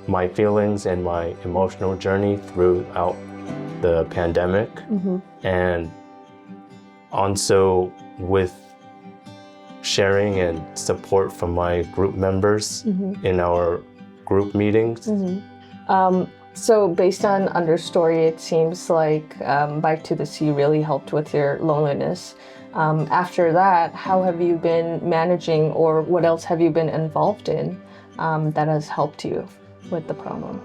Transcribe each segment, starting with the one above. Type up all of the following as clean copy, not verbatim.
my feelings and my emotional journey throughout the pandemic, and also with sharing and support from my group members in our group meetings. So based on Understory, it seems like Bike to the Sea really helped with your loneliness. After that, how have you been managing, or what else have you been involved in that has helped you with the problem?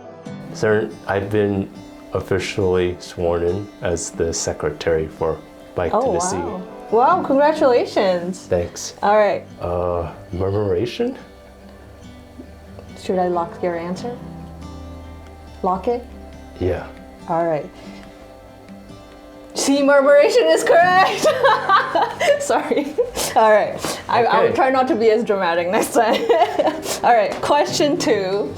Sir, I've been officially sworn in as the secretary for Bike to the Sea. Wow, congratulations. Thanks. All right. Murmuration? Should I lock your answer? Lock it? Yeah. All right. See, murmuration is correct. Sorry. All right. I'll try not to be as dramatic next time. All right. Question 2.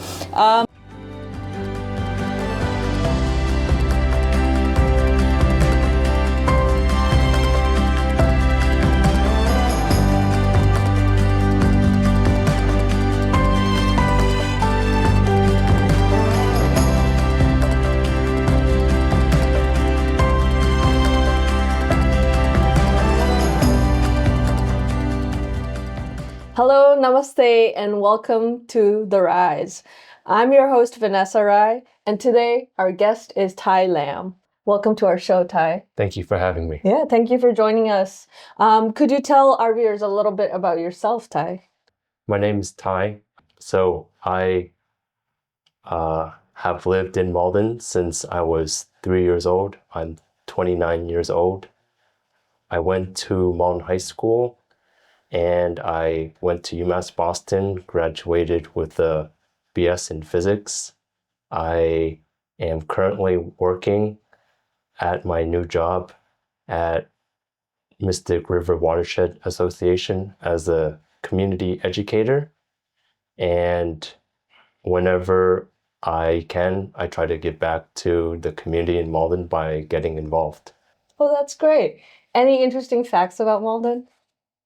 Hello, namaste, and welcome to The Rise. I'm your host, Vanessa Rai, and today our guest is Tai Lam. Welcome to our show, Tai. Thank you for having me. Yeah, thank you for joining us. Could you tell our viewers a little bit about yourself, Tai? My name is Tai. So I have lived in Malden since I was 3 years old. I'm 29 years old. I went to Malden High School and I went to UMass Boston, graduated with a BS in physics. I am currently working at my new job at Mystic River Watershed Association as a community educator. And whenever I can, I try to give back to the community in Malden by getting involved. Oh, that's great. Any interesting facts about Malden?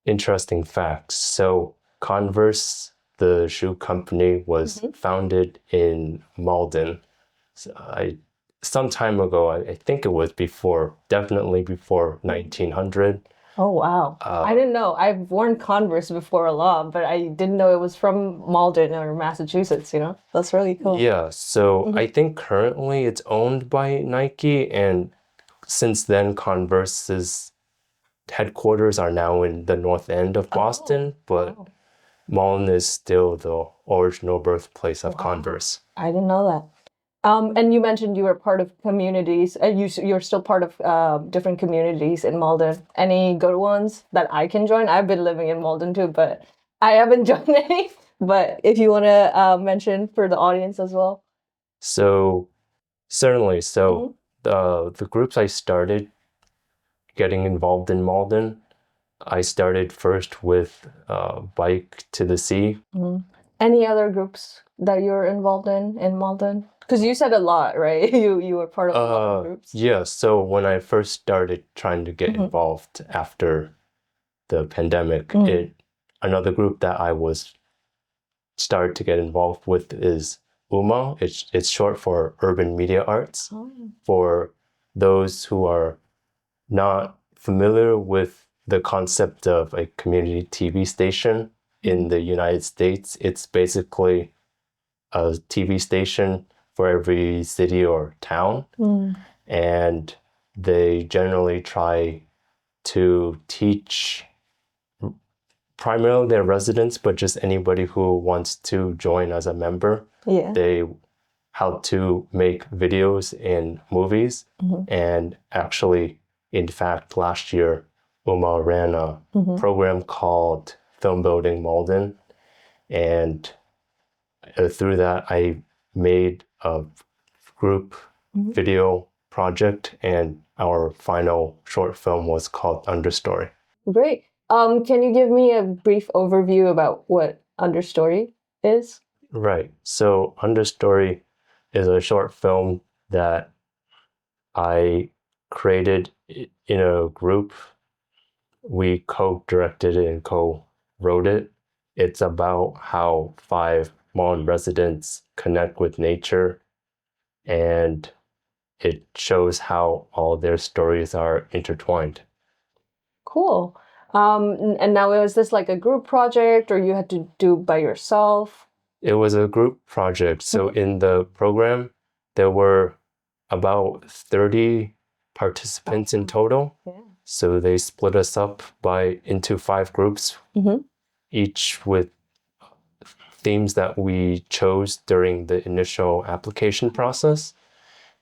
Interesting facts. So Converse, the shoe company, was founded in Malden. Some time ago, I think it was definitely before 1900. Oh, wow. I didn't know. I've worn Converse before a lot, but I didn't know it was from Malden or Massachusetts, That's really cool. Yeah, so I think currently it's owned by Nike, and since then Converse's headquarters are now in the north end of Boston, but Malden is still the original birthplace of Converse. I didn't know that. And you mentioned you were part of communities. You're still part of different communities in Malden. Any good ones that I can join? I've been living in Malden too, but I haven't joined any. But if you want to mention for the audience as well. So certainly. So the groups I started getting involved in Malden, I started first with Bike to the Sea. Any other groups that you're involved in Malden? Because you said a lot, right? You were part of a lot of groups. Yeah, so when I first started trying to get involved after the pandemic, another group that I started to get involved with is UMA. It's short for Urban Media Arts. For those who are not familiar with the concept of a community TV station in the United States, it's basically a TV station for every city or town. And they generally try to teach primarily their residents, but just anybody who wants to join as a member. How to make videos and movies. And actually, in fact, last year, UMA ran a program called Film Building Malden. And through that, I made a group video project, and our final short film was called Understory. Great. Can you give me a brief overview about what Understory is? Right. So Understory is a short film that I created in a group. We co-directed it and co-wrote it. It's about how 5 Malden residents connect with nature, and it shows how all their stories are intertwined. Cool. And now was this like a group project, or you had to do by yourself? It was a group project. So in the program, there were about 30 participants in total. Yeah. So they split us up into 5 groups, each with themes that we chose during the initial application process.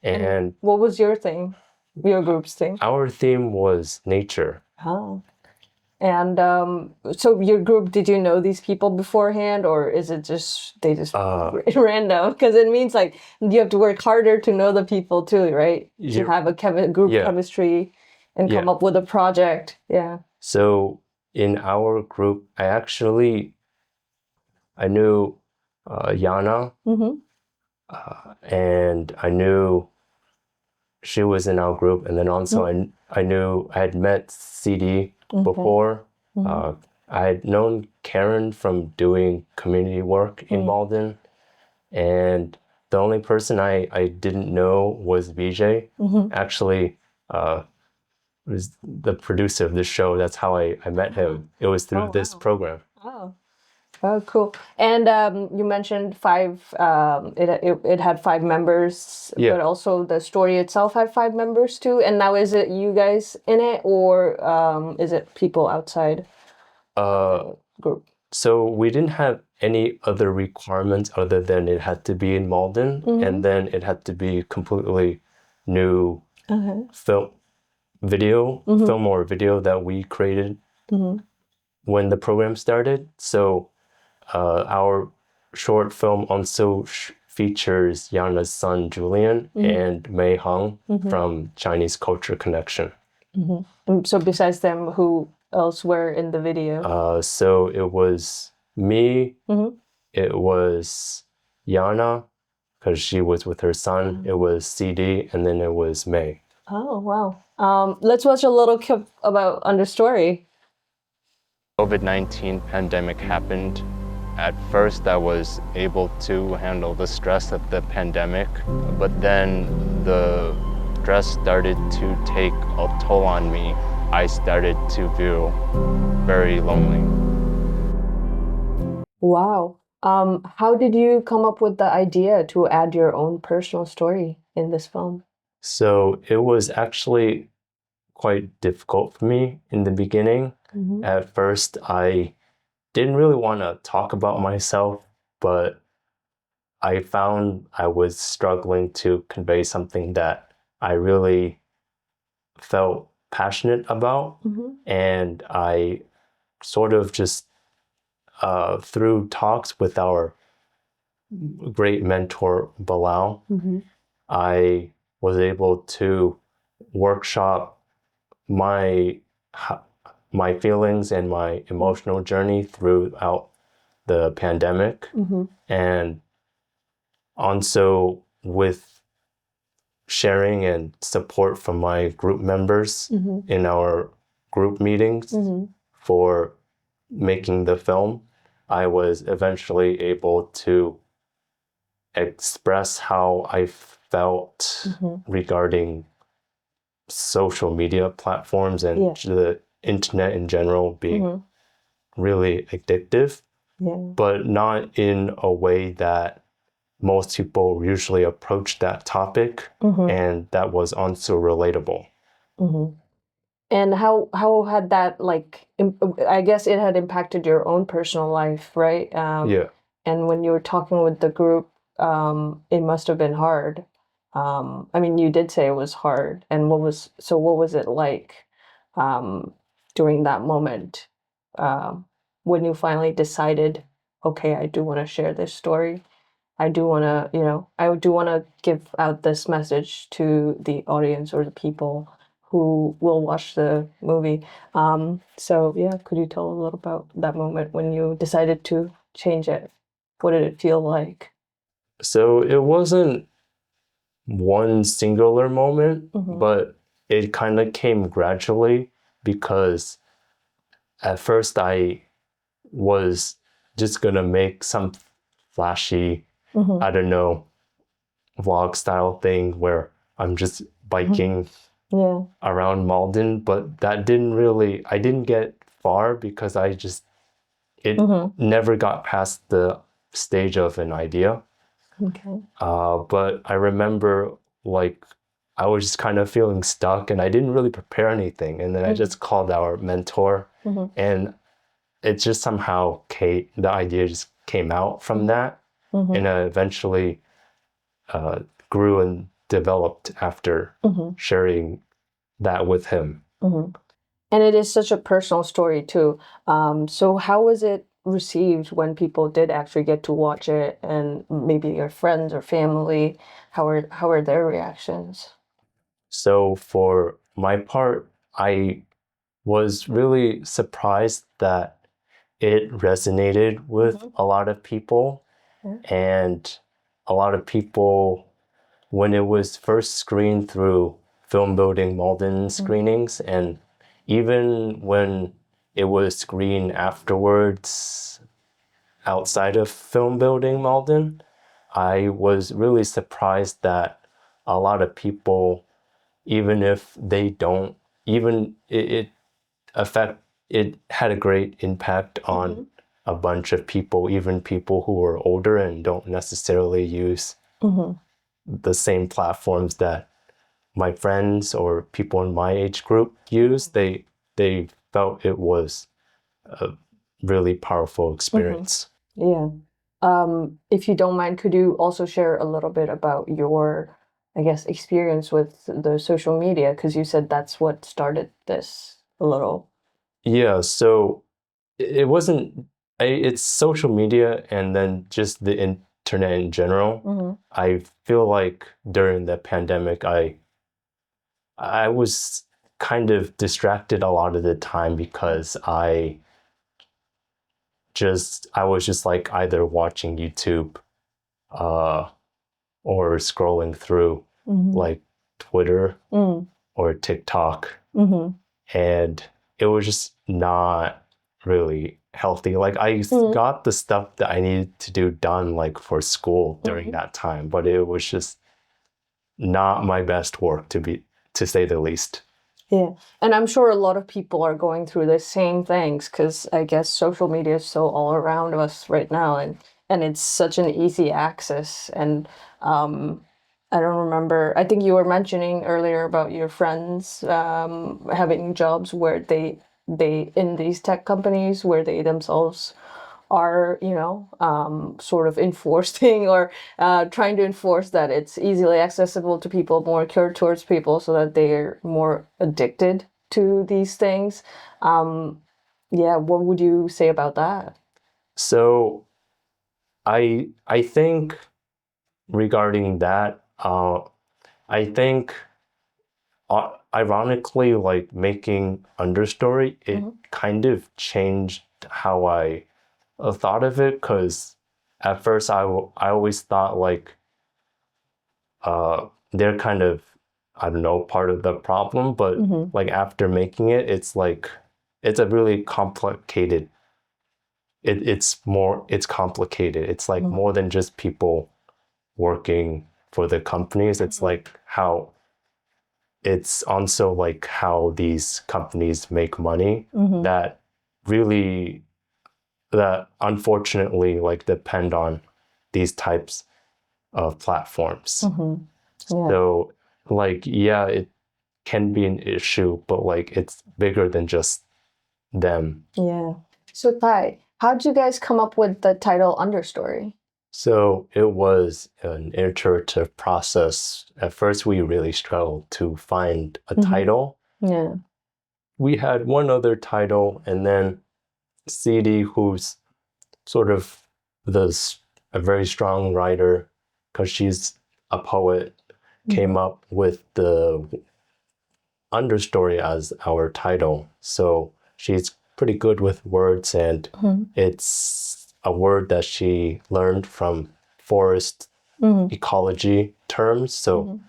And what was your thing? Your group's thing? our theme was nature. Oh. And so your group, did you know these people beforehand, or is it just they just random? Because it means like you have to work harder to know the people too, right? To have a group chemistry and come up with a project. Yeah. So in our group, I knew Yana, and I knew she was in our group, and then also I knew I had met CD before. I had known Karen from doing community work in Malden, and the only person I didn't know was Bijay. Actually, was the producer of this show. That's how I met him. It was through this program. Oh, cool. And you mentioned 5, it had 5 members, but also the story itself had 5 members too. And now is it you guys in it, or is it people outside the group? So we didn't have any other requirements other than it had to be in Malden, and then it had to be completely new film or video that we created when the program started. So our short film also features Yana's son Julian and Mei Hung from Chinese Culture Connection. So besides them, who else were in the video? So it was me, it was Yana, because she was with her son, it was CD, and then it was Mei. Oh, wow. Let's watch a little clip about Understory. COVID-19 pandemic happened. At first, I was able to handle the stress of the pandemic, but then the stress started to take a toll on me. I started to feel very lonely. Wow. How did you come up with the idea to add your own personal story in this film? So it was actually quite difficult for me in the beginning. At first, I didn't really want to talk about myself, but I found I was struggling to convey something that I really felt passionate about. And I sort of just, through talks with our great mentor, Bilal, I was able to workshop my feelings and my emotional journey throughout the pandemic. And also with sharing and support from my group members in our group meetings for making the film, I was eventually able to express how I felt regarding social media platforms and the internet in general being really addictive, but not in a way that most people usually approach that topic, and that was also relatable. And how had that, like, I guess it had impacted your own personal life, right? And when you were talking with the group, it must have been hard. I mean, you did say it was hard. And what was it like during that moment when you finally decided, okay, I do want to share this story. I do want to give out this message to the audience or the people who will watch the movie. So yeah, could you tell a little about that moment when you decided to change it? What did it feel like? So it wasn't one singular moment, but it kind of came gradually, because at first I was just gonna make some flashy, I don't know, vlog style thing where I'm just biking around Malden, but that I didn't get far because it never got past the stage of an idea. Okay. But I remember like I was just kind of feeling stuck and I didn't really prepare anything. And then I just called our mentor and it just somehow the idea just came out from that and eventually grew and developed after sharing that with him. And it is such a personal story too. So how was it received when people did actually get to watch it, and maybe your friends or family? How are their reactions? So for my part, I was really surprised that it resonated with a lot of people. And a lot of people, when it was first screened through Film Building Malden screenings, and even when it was screened afterwards outside of Film Building Malden, I was really surprised that a lot of people, even if they don't, even it had a great impact on a bunch of people, even people who are older and don't necessarily use the same platforms that my friends or people in my age group use. They felt it was a really powerful experience. Yeah. If you don't mind, could you also share a little bit about your, I guess, experience with the social media? Because you said that's what started this a little. Yeah, so it wasn't, it's social media and then just the internet in general. I feel like during the pandemic, I was kind of distracted a lot of the time because I was just like either watching YouTube or scrolling through like Twitter or TikTok, and it was just not really healthy. Like I got the stuff that I needed to do done like for school during that time, but it was just not my best work to say the least. Yeah. And I'm sure a lot of people are going through the same things because I guess social media is so all around us right now, and it's such an easy access. And I don't remember, I think you were mentioning earlier about your friends having jobs where they in these tech companies where they themselves are, sort of enforcing or trying to enforce that it's easily accessible to people, more cured towards people, so that they're more addicted to these things. Yeah, what would you say about that? So I think regarding that, I think ironically, like making Understory, it kind of changed how I thought of it, because at first I always thought like they're kind of, I don't know, part of the problem, but like after making it, it's like it's a really complicated it's complicated. It's like more than just people working for the companies. It's like how it's also like how these companies make money that really that unfortunately like depend on these types of platforms. Yeah. So like yeah, it can be an issue, but like it's bigger than just them. Yeah. So Tai, how'd you guys come up with the title Understory? So it was an iterative process. At first, we really struggled to find a title. Yeah. We had one other title, and then CD, who's sort of a very strong writer, because she's a poet, came up with the Understory as our title. So she's pretty good with words, and it's a word that she learned from forest ecology terms. So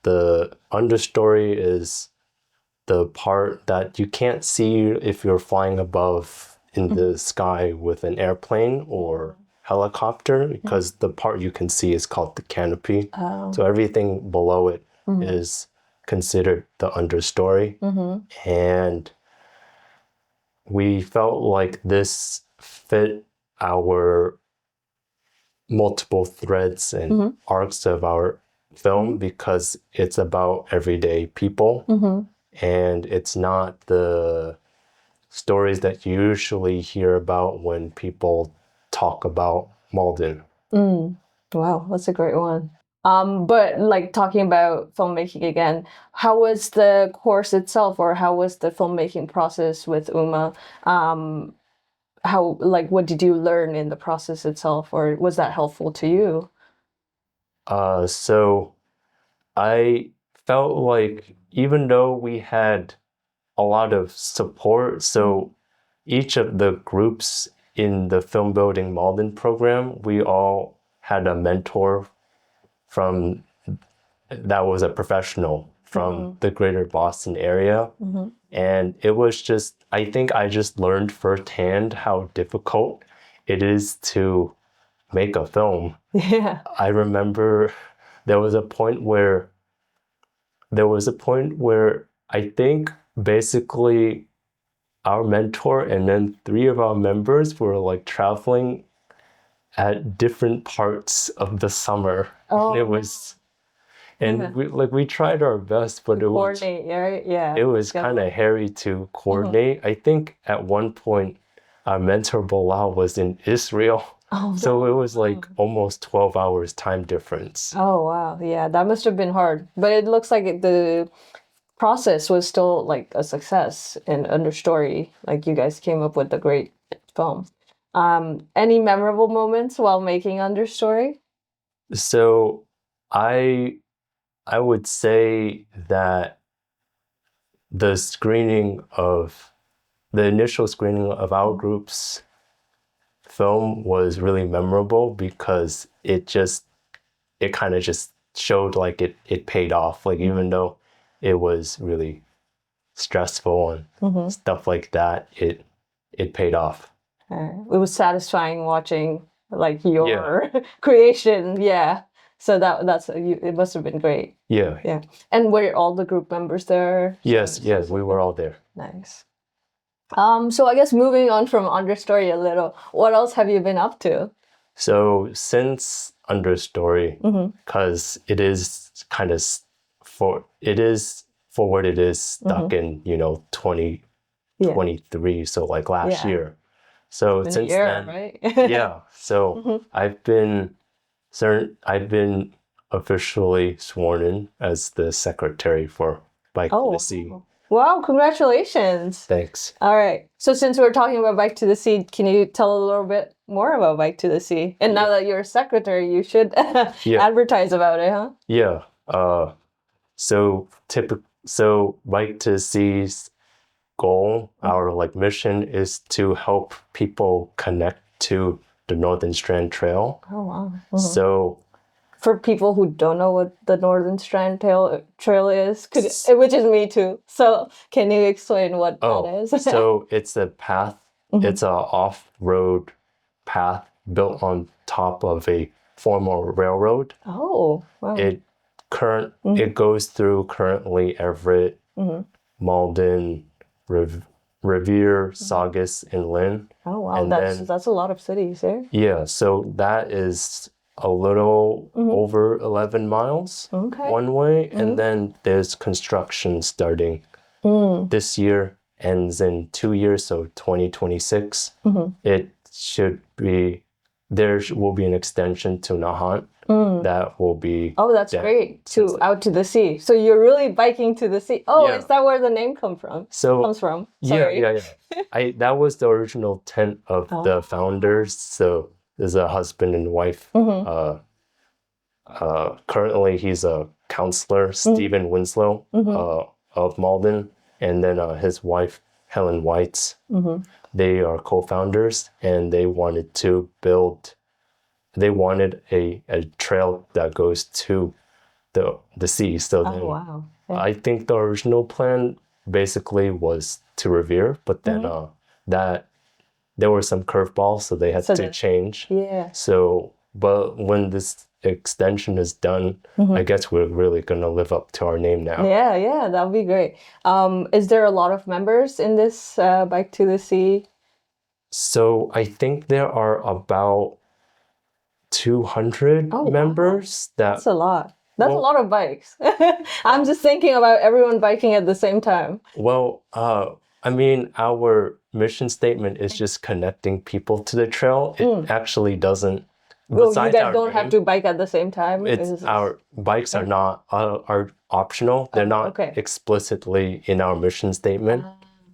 the understory is the part that you can't see if you're flying above in the sky with an airplane or helicopter because the part you can see is called the canopy. Oh. So everything below it is considered the understory. And we felt like this fit our multiple threads and arcs of our film because it's about everyday people and it's not the stories that you usually hear about when people talk about Malden. Wow, that's a great one. But like talking about filmmaking again, how was the course itself, or how was the filmmaking process with Uma? How, like, what did you learn in the process itself, or was that helpful to you? So I felt like even though we had a lot of support, so each of the groups in the Film Building Malden program, we all had a mentor from that was a professional from the greater Boston area. And it was just, I think I just learned firsthand how difficult it is to make a film. Yeah. I remember there was a point where I think basically our mentor and then three of our members were like traveling at different parts of the summer. Oh. And it was, and we tried our best, but Coordinate, right? Yeah. it was kind of hairy to coordinate. I think at one point our mentor Bilal was in Israel. Oh, So it was like almost 12 hours time difference. Oh, wow. Yeah, that must have been hard. But it looks like the process was still like a success in Understory. Like you guys came up with a great film. Any memorable moments while making Understory? So I would say that the initial screening of our group's film was really memorable because it kind of just showed like it paid off. Like even though it was really stressful and stuff like that, it paid off. It was satisfying watching like your creation. Yeah. So it must have been great. Yeah. Yeah. And were all the group members there? Yes, we were all there. Nice. So I guess moving on from Understory a little, what else have you been up to? So since Understory, because it is for what it is stuck in 2023, so like last year. So since then, right? yeah. So I've been officially sworn in as the secretary for Bike to the Sea. Wow, congratulations. Thanks. All right. So since we're talking about Bike to the Sea, can you tell a little bit more about Bike to the Sea? And now that you're a secretary, you should advertise about it, huh? Yeah. So Bike to the Sea's goal, our like mission is to help people connect to the Northern Strand Trail. Oh, wow. So for people who don't know what the Northern Strand Trail is, which is me too. So can you explain what that is? So it's a path. It's a off-road path built on top of a former railroad. Oh, wow. It goes through currently Everett, Malden, Revere, Saugus, and Lynn. Oh, wow. And that's a lot of cities there. Yeah, so that is a little over 11 miles one way. And then there's construction starting this year, ends in 2 years, so 2026. There will be an extension to Nahant that will be... Oh, that's great. Out to the sea. So you're really biking to the sea. Oh, is that where the name comes from? Sorry. Yeah. That was the original intent of the founders. So there's a husband and wife. Currently, he's a counselor, Stephen Winslow of Malden. And then his wife, Helen White. They are co-founders, and they wanted a trail that goes to the sea. So then I think the original plan basically was to Revere, but then there were some curveballs, so they had to change. Yeah. So, but when this extension is done, I guess we're really going to live up to our name now. Yeah, that would be great. Is there a lot of members in this Bike to the Sea? So I think there are about 200 members. Wow. That's a lot. That's a lot of bikes. I'm just thinking about everyone biking at the same time. Well, I mean, our mission statement is just connecting people to the trail. It actually doesn't. Well, you guys don't have to bike at the same time. It's our bikes are not are optional. They're not explicitly in our mission statement.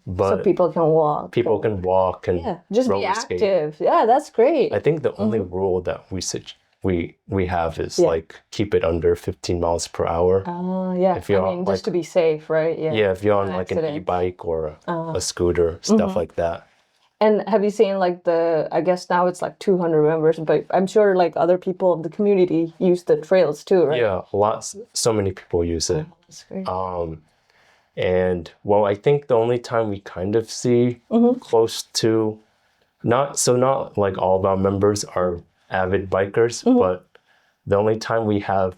But so people can walk. People can walk and just be active. Yeah, that's great. I think the only rule that we have is like keep it under 15 miles per hour. Yeah. If you're just to be safe, right? Yeah. Yeah, if you're on like an e-bike or a scooter, stuff like that. And have you seen like I guess now it's like 200 members, but I'm sure like other people of the community use the trails too, right? Yeah, so many people use it. That's great. And well, I think the only time we kind of see close to, not like all of our members are avid bikers, but the only time we have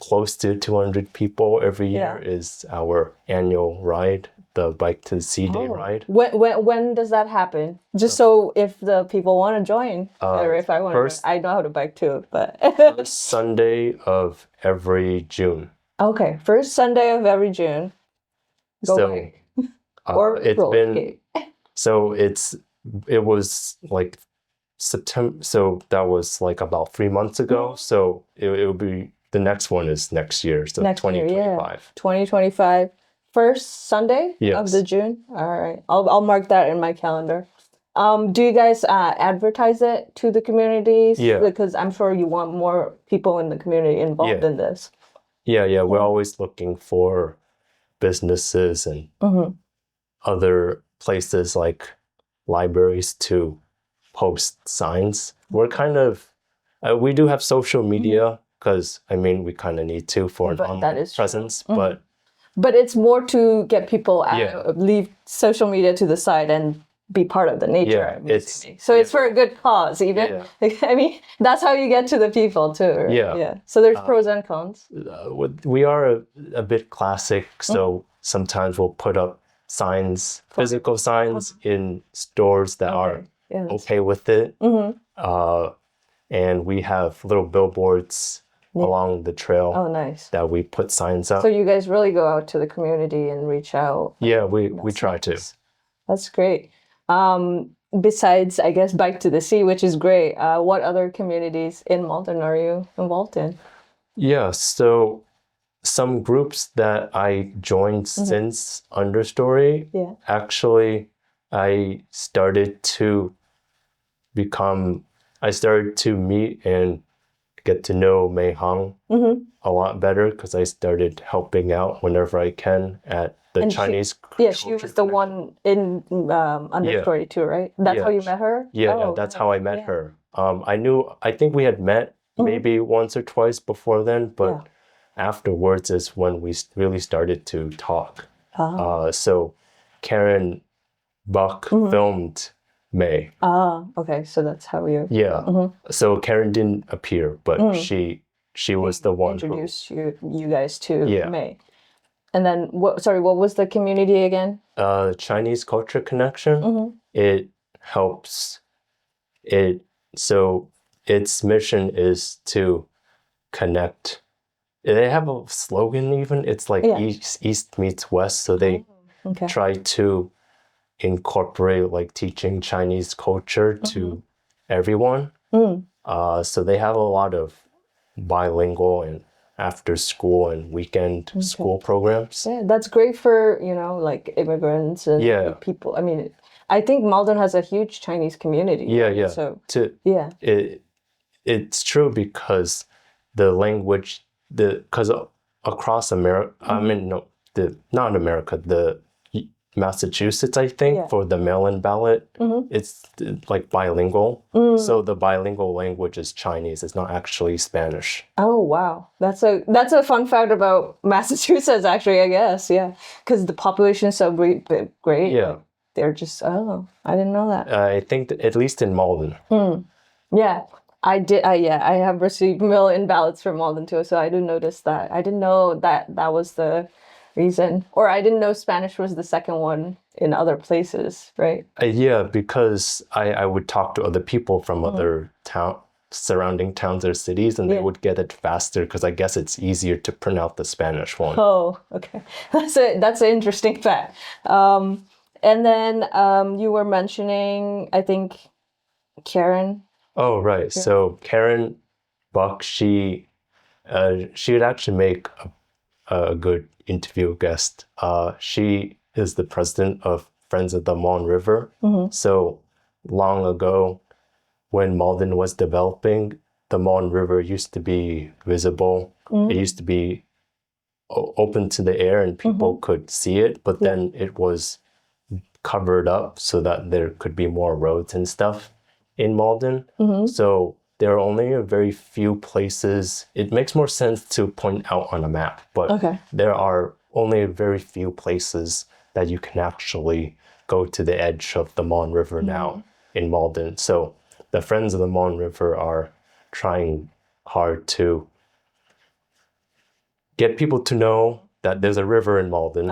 close to 200 people every year is our annual ride, the Bike to the Sea Day ride. When does that happen? Just so if the people want to join, or if I want to, I know how to bike too, but first Sunday of every June. Okay, first Sunday of every June. Go or it's been so it was like September, so that was like about 3 months ago. So it will be, the next one is next year, so 2025. 2025 first Sunday of the June. All right, I'll mark that in my calendar. Do you guys advertise it to the communities? Yeah, because I'm sure you want more people in the community involved in this. Yeah, we're always looking for businesses and other places like libraries to post signs. We're kind of we do have social media because I mean we kind of need to for an online presence, but it's more to get people out, leave social media to the side and be part of the nature. It's for a good cause, even. I mean, that's how you get to the people too. Right? Yeah. So there's pros and cons. We are a bit classic, so sometimes we'll put up signs, physical signs in stores that are okay with it. And we have little billboards along the trail. Oh, nice. That we put signs up. So you guys really go out to the community and reach out. Yeah, we try to. That's great. Besides, I guess, Bike to the Sea, which is great, what other communities in Malden are you involved in? Yeah, so some groups that I joined since Understory, actually, I started to meet and get to know Mei Hong a lot better because I started helping out whenever I can at the Chinese culture. She was the one in Understory too, right? That's how you met her? Yeah, that's how I met her. I think we had met maybe once or twice before then, but afterwards is when we really started to talk. So Karen Buck filmed May. Okay, so that's how you... Yeah, so Karen didn't appear, but she was the one who introduced you guys to May. And then, what was the community again? Chinese Culture Connection. It helps. So its mission is to connect. They have a slogan even. It's like East meets West. So they try to incorporate like teaching Chinese culture to everyone. So they have a lot of bilingual and after school and weekend school programs. Yeah, that's great for, like immigrants and people. I mean, I think Malden has a huge Chinese community. Yeah. So it's true because the language, because across America, not America, the Massachusetts, I think, for the mail-in ballot, it's like bilingual. So the bilingual language is Chinese. It's not actually Spanish. Oh, wow. That's a fun fact about Massachusetts, actually, I guess. Yeah. Because the population is so great. Yeah. they're just, oh, I didn't know that. I think that at least in Malden. Yeah, I did. I have received mail-in ballots from Malden too, so I did notice that. I didn't know that that was the reason, or I didn't know Spanish was the second one in other places, right? Yeah, because I would talk to other people from other surrounding towns or cities, and they would get it faster because I guess it's easier to print out the Spanish one. Oh, okay. That's an interesting fact. And then you were mentioning, I think, Karen. Oh, right. So Karen Buck, she would actually make a good interview guest. She is the president of Friends of the Mon River. So long ago, when Malden was developing, the Mon River used to be visible. It used to be open to the air and people could see it, but then it was covered up so that there could be more roads and stuff in Malden. So there are only a very few places. It makes more sense to point out on a map, but there are only a very few places that you can actually go to the edge of the Mon River now in Malden. So the Friends of the Mon River are trying hard to get people to know that there's a river in Malden,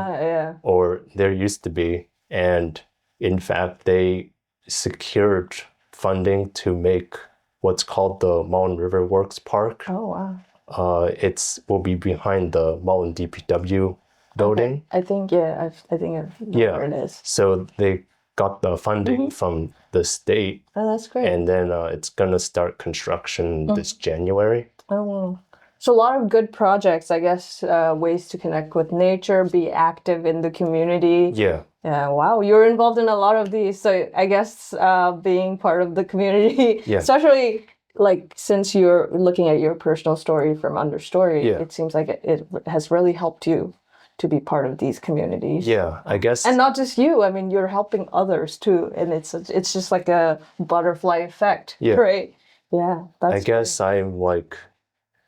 or there used to be. And in fact, they secured funding to make what's called the Malden River Works Park. Oh, wow. It will be behind the Malden DPW building. I think, I think I know where it is. So they got the funding from the state. Oh, that's great. And then it's going to start construction this January. Oh, wow. So a lot of good projects, I guess, ways to connect with nature, be active in the community. Yeah. Yeah, wow, you're involved in a lot of these. So I guess being part of the community, especially like since you're looking at your personal story from Understory, it seems like it has really helped you to be part of these communities. Yeah, I guess. And not just you. I mean, you're helping others too, and it's just like a butterfly effect, right? Yeah, that's. I guess I'm like,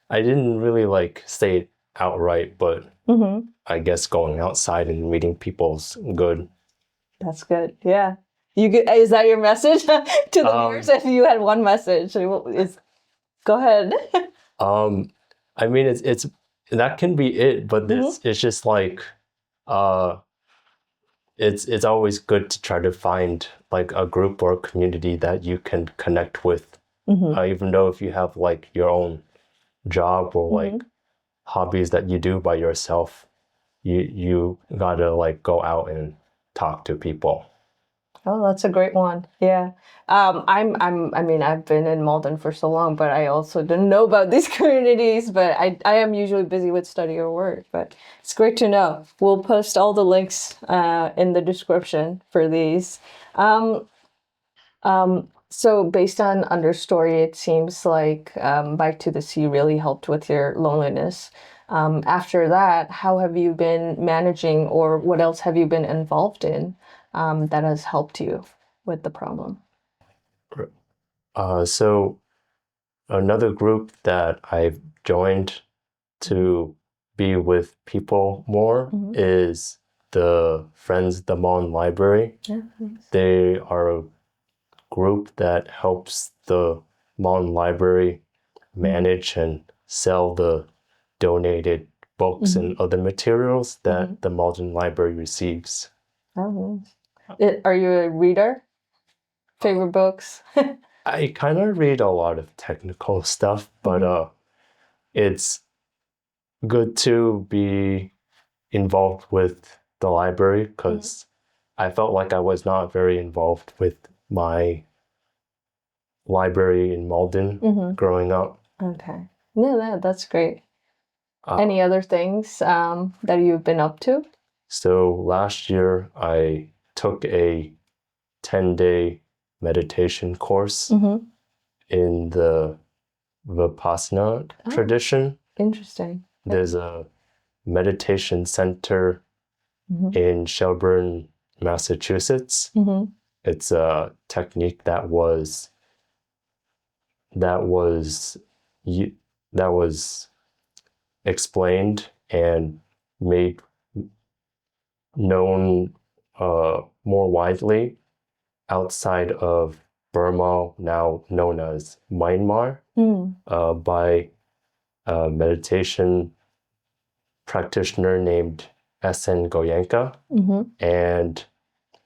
I didn't really like say it outright, but I guess going outside and meeting people's good. That's good. Yeah. Is that your message to the viewers? If you had one message, go ahead. I mean, it's that can be it, but it's just like, it's always good to try to find like a group or a community that you can connect with, even though if you have like your own job or like hobbies that you do by yourself, you gotta like go out and talk to people. Oh, that's a great one. Yeah. I mean, I've been in Malden for so long, but I also didn't know about these communities, but I am usually busy with study or work, but it's great to know. We'll post all the links in the description for these. So based on Understory, it seems like Bike to the Sea really helped with your loneliness. After that, how have you been managing, or what else have you been involved in that has helped you with the problem? So another group that I've joined to be with people more is the Friends of the Mon Library. Yeah, nice. They are a group that helps the Malden Library manage and sell the donated books and other materials that the Malden Library receives. Oh, nice. Are you a reader? Favorite books? I kind of read a lot of technical stuff, but it's good to be involved with the library because I felt like I was not very involved with my library in Malden growing up. Okay. Yeah, that's great. Any other things that you've been up to? So last year I took a 10-day meditation course in the Vipassana tradition. Interesting. There's a meditation center in Shelburne, Massachusetts. It's a technique that was explained and made known more widely outside of Burma, now known as Myanmar, by a meditation practitioner named S.N. Goyenka. And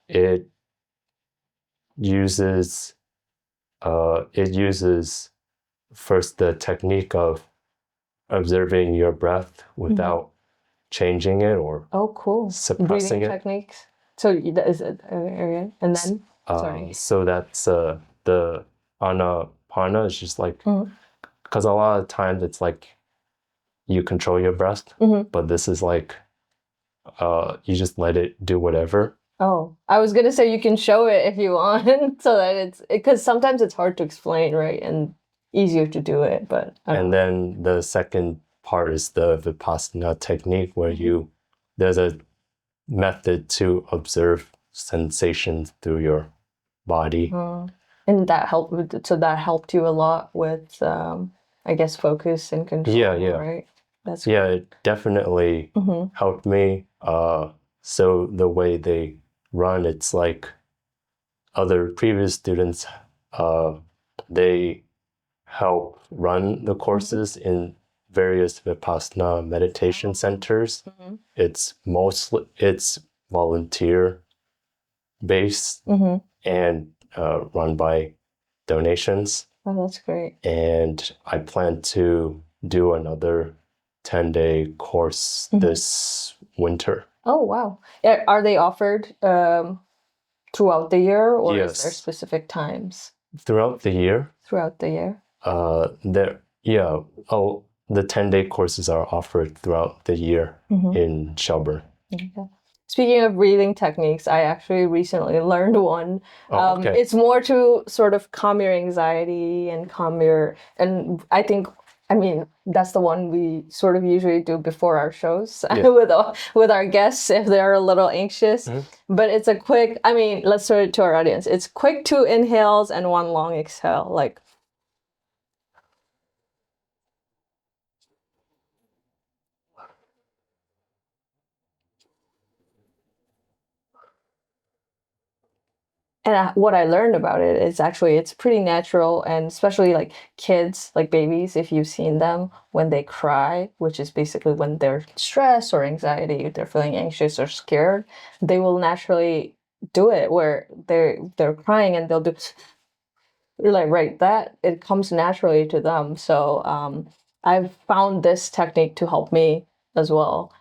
it uses first the technique of observing your breath without changing it or suppressing breathing it. Techniques. So is it area, and then so that's the anapana is just like, because a lot of times it's like you control your breath, but this is like you just let it do whatever. Oh, I was gonna say you can show it if you want, so that because sometimes it's hard to explain, right, and easier to do it. But then the second part is the Vipassana technique, where there's a method to observe sensations through your body. And that helped you a lot with, I guess, focus and control, right? It definitely helped me. So the way they run, it's like other previous students, they help run the courses in various Vipassana meditation centers. It's volunteer based and run by donations. Oh, that's great. And I plan to do another 10-day course this winter. Oh, wow. Are they offered throughout the year, or is there specific times? Throughout the year. Throughout the year? The 10-day courses are offered throughout the year in Shelburne. Okay. Speaking of breathing techniques, I actually recently learned one. It's more to sort of calm your anxiety and and I mean, that's the one we sort of usually do before our shows with our guests if they're a little anxious. But it's let's throw it to our audience. It's quick 2 inhales and 1 long exhale, like. And what I learned about it is actually it's pretty natural, and especially like kids, like babies, if you've seen them when they cry, which is basically when they're stressed or anxiety, they're feeling anxious or scared, they will naturally do it where they're crying and they'll do that it comes naturally to them. So I've found this technique to help me as well.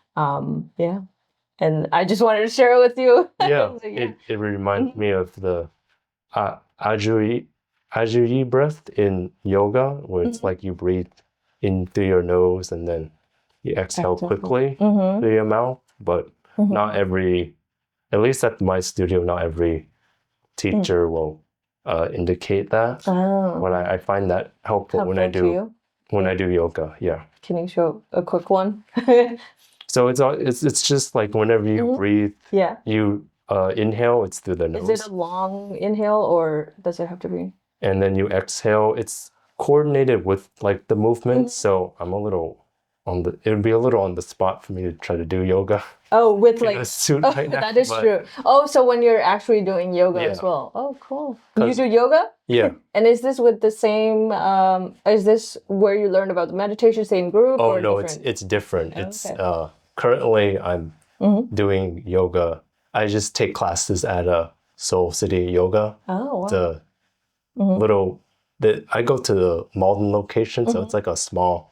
And I just wanted to share it with you. It reminds me of the Ajuri breath in yoga, where it's like you breathe in through your nose and then you exhale quickly through your mouth. But not every, at least at my studio, not every teacher will indicate that. When I find that helpful when I do yoga. Yeah. Can you show a quick one? So it's just like whenever you breathe, you inhale, it's through the nose. Is it a long inhale or does it have to be? And then you exhale. It's coordinated with like the movement. So I'm a little it would be a little on the spot for me to try to do yoga. Oh, with like a suit right now, that is true. Oh, so when you're actually doing yoga as well. Oh, cool. You do yoga? Yeah. And is this with the same? Is this where you learned about the meditation, same group? Oh no, it's different. Oh, it's currently I'm doing yoga. I just take classes at a Seoul City Yoga. Oh, wow. I go to the Malden location, so it's like a small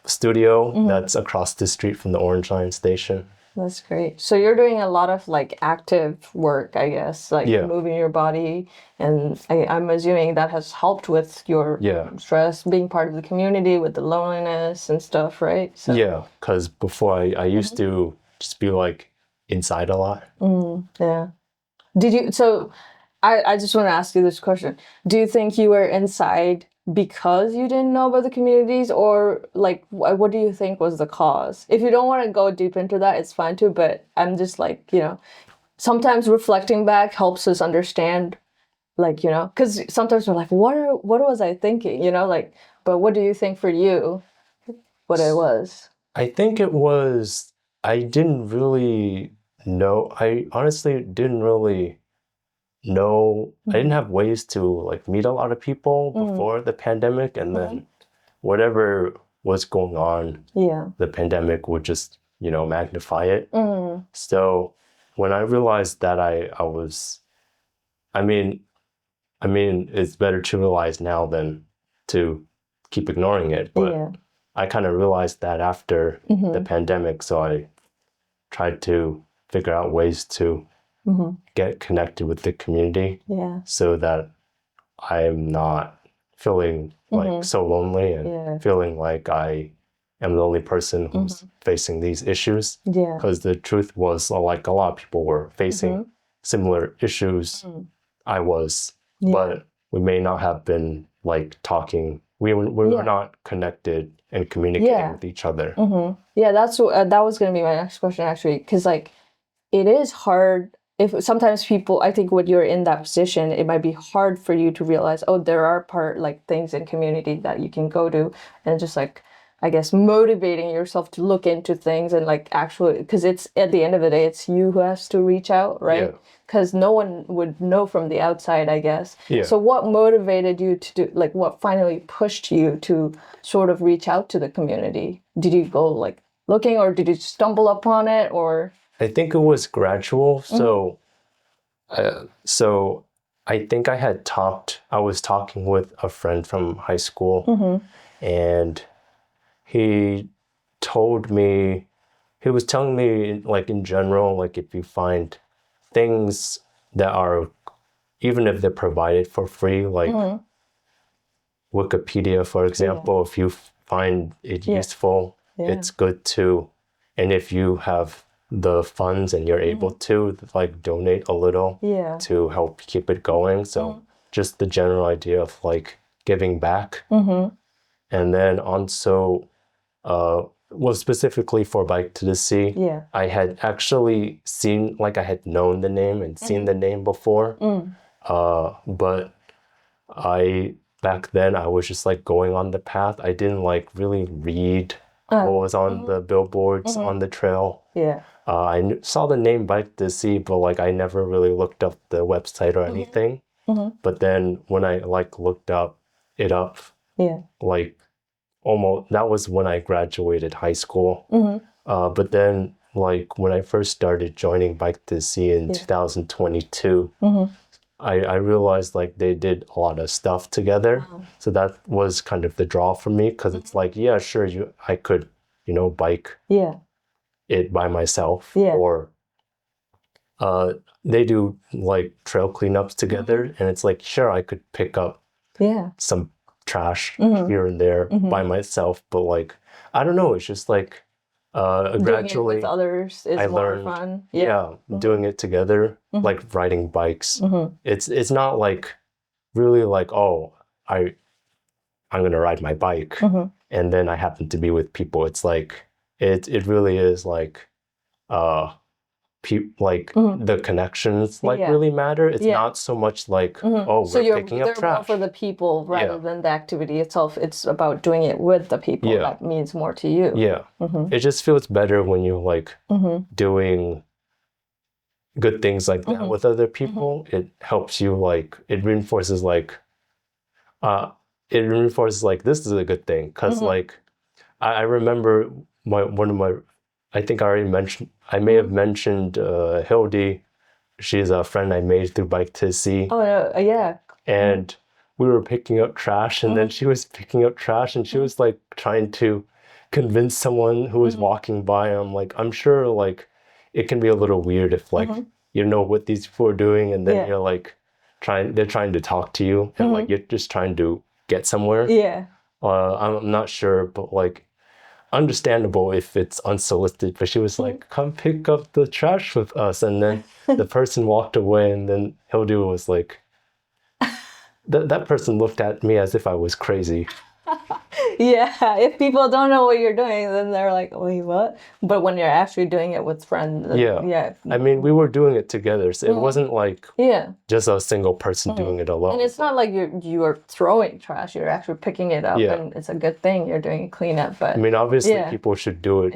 studio that's across the street from the Orange Line station. That's great. So you're doing a lot of like active work, I guess, like moving your body, and I'm assuming that has helped with your stress, being part of the community, with the loneliness and stuff, right? So. Yeah, because before I used to just be like inside a lot. Yeah. So I just want to ask you this question. Do you think you were inside because you didn't know about the communities, or like what do you think was the cause? If you don't want to go deep into that, it's fine too, but I'm just like, sometimes reflecting back helps us understand, like, because sometimes we're like, what was I thinking, but what do you think for you what it was? I think it was, I didn't really No, I honestly didn't really know. I didn't have ways to like meet a lot of people before the pandemic, and then whatever was going on, the pandemic would just, magnify it. So when I realized that I was, I mean, it's better to realize now than to keep ignoring it. But I kind of realized that after the pandemic, so I tried to figure out ways to get connected with the community so that I'm not feeling like so lonely and feeling like I am the only person who's facing these issues. Because the truth was, like, a lot of people were facing similar issues I was, but we may not have been like talking. We were not connected and communicating with each other. Yeah, that was gonna be my next question actually, because like it is hard if sometimes people, I think when you're in that position, it might be hard for you to realize, oh, there are things in community that you can go to, and just like, I guess, motivating yourself to look into things and like actually, because it's at the end of the day, it's you who has to reach out, right? Because no one would know from the outside, I guess. So what motivated you to do, like what finally pushed you to sort of reach out to the community? Did you go like looking, or did you stumble upon it, or? I think it was gradual. So I think I was talking with a friend from high school, and he was telling me, like, in general, like, if you find things that are, even if they're provided for free, like Wikipedia, for example, if you find it useful, it's good to, and if you have the funds and you're able to like donate a little to help keep it going. So just the general idea of like giving back. And then also, well, specifically for Bike to the Sea, I had actually seen, like, I had known the name and seen the name before. But back then I was just like going on the path. I didn't like really read what was on the billboards on the trail. I saw the name Bike to the Sea, but like I never really looked up the website or anything. But then when I like looked it up, like almost, that was when I graduated high school. But then like when I first started joining Bike to the Sea in 2022, I realized like they did a lot of stuff together. So that was kind of the draw for me, because it's like, yeah, sure, I could, bike it by myself, or they do like trail cleanups together, and it's like, sure, I could pick up some trash here and there by myself, but like, I don't know, it's just like gradually doing it with others is more fun. Doing it together, like riding bikes. It's not like really like, oh, I'm gonna ride my bike and then I happen to be with people. It's like it really is like the connections really matter. It's not so much like, oh, so we're picking up trash. More for the people rather than the activity itself. It's about doing it with the people. That means more to you. It just feels better when you're like doing good things like that with other people. It helps you, like, it reinforces like this is a good thing, because like I remember I think I may have mentioned Hildy. She's a friend I made through Bike to Sea. Oh, yeah. And we were picking up trash, and then she was picking up trash, and she was like trying to convince someone who was walking by. I'm like, I'm sure like it can be a little weird if like you know what these people are doing, and then you're like they're trying to talk to you, and like you're just trying to get somewhere. I'm not sure, but like, understandable if it's unsolicited, but she was like, come pick up the trash with us, and then the person walked away, and then Hildy was like, that person looked at me as if I was crazy. If people don't know what you're doing, then they're like, wait, what? But when you're actually doing it with friends, I mean, we were doing it together, so it wasn't like just a single person doing it alone. And it's not like you are throwing trash, you're actually picking it up, and it's a good thing you're doing a cleanup. But I mean, obviously people should do it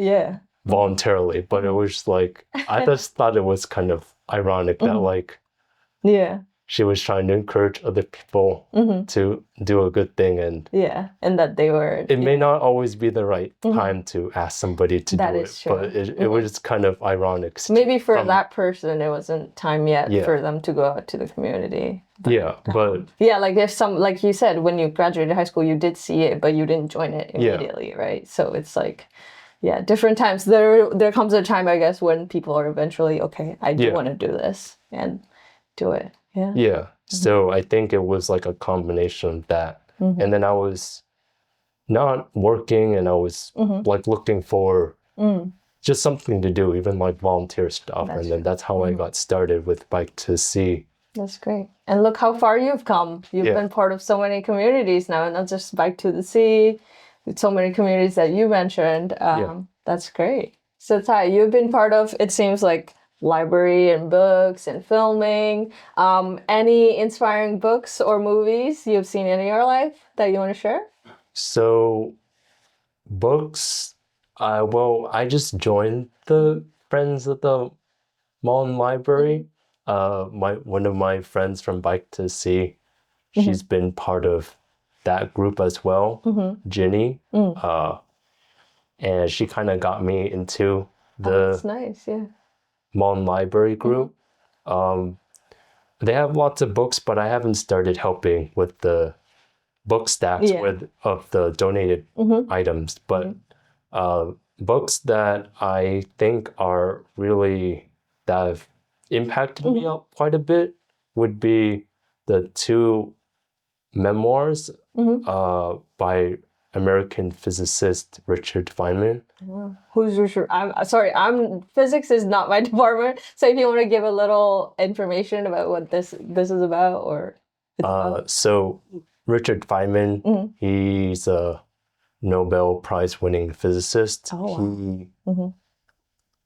voluntarily, but it was like I just thought it was kind of ironic that like Yeah. she was trying to encourage other people to do a good thing, and and that they were. it may not always be the right time to ask somebody to That do is it, true. but it was kind of ironic. Maybe for that person, it wasn't time yet Yeah. for them to go out to the community. But Yeah, like if like you said, when you graduated high school, you did see it, but you didn't join it immediately, right? So it's like, different times. There comes a time, I guess, when people are eventually, okay, I do want to do this and do it. Yeah. Yeah. So I think it was like a combination of that. And then I was not working, and I was like looking for just something to do, even like volunteer stuff. And then that's how I got started with Bike to Sea. That's great. And look how far you've come. You've been part of so many communities now, and not just Bike to the Sea, so many communities that you mentioned. That's great. So Tai, you've been part of, it seems like, library and books and filming. Any inspiring books or movies you've seen in your life that you want to share? So books, I just joined the Friends of the Malden Library. One of my friends from Bike to Sea, she's been part of that group as well, Ginny. And she kind of got me into the That's nice, yeah. Malden Library group. They have lots of books, but I haven't started helping with the book stacks of the donated items. But books that I think are really that have impacted me quite a bit would be the two memoirs by American physicist Richard Feynman. Who's Richard? I'm sorry, physics is not my department. So if you want to give a little information about what this is about, or so Richard Feynman, he's a Nobel Prize winning physicist.